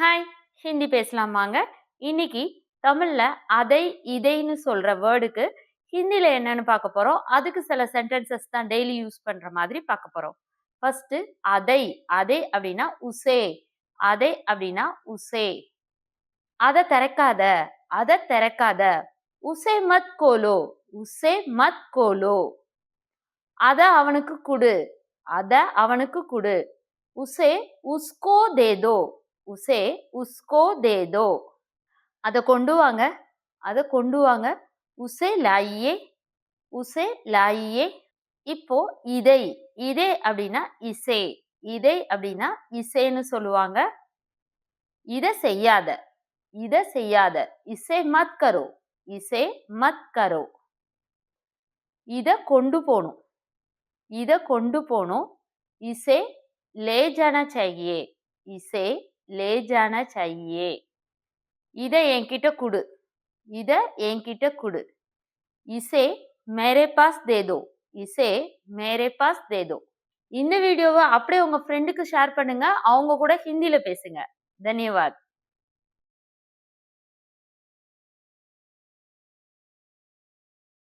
Hi! Hindi பேசலாம் வாங்க. இன்னைக்கு தமிழ்ல அதை, இதைன்னு சொல்ற வேர்டுக்கு ஹிந்தில என்னன்னு பார்க்க போறோம். அதுக்கு சில சென்டென்சஸ் தான் டெய்லி யூஸ் பண்ற மாதிரி பார்க்க போறோம். ஃபர்ஸ்ட் அதை. அதை அப்படின்னா உசே. அதை அப்படின்னா உசே. அத திறக்காத. அத திறக்காத. உசே மத் கோலோ. உசே மத் கோலோ. அத அவனுக்கு குடு. அத அவனுக்கு குடு. உசே உஸ்கோ தே தோ. உசே உஸ்கோ தே தோ. அத கொண்டு வாங்க. அத கொண்டு வாங்க. உசே லாயியே. உசே லாயியே. இப்போ இதை. இதை அப்படின்னா இசே. இதை அப்படின்னா இசேன்னு சொல்லுவாங்க. இத செய்யாத. இத செய்யாத. இசே மத் கரோ. இசே மத் கரோ. இத கொண்டு போணும். இத கொண்டு போணும். இசே லே ஜானா சாஹியே. இசே லே ஜானா சாஹியே. இத என்கிட்ட குடு. இத என்கிட்ட குடு. இசே மேரே பாஸ் தே தோ. இசே மேரே பாஸ் தே தோ. இந்த வீடியோவ அப்படியே உங்க ஃப்ரெண்டுக்கு ஷேர் பண்ணுங்க. அவங்க கூட ஹிந்தில பேசுங்க. தன்யவாத்.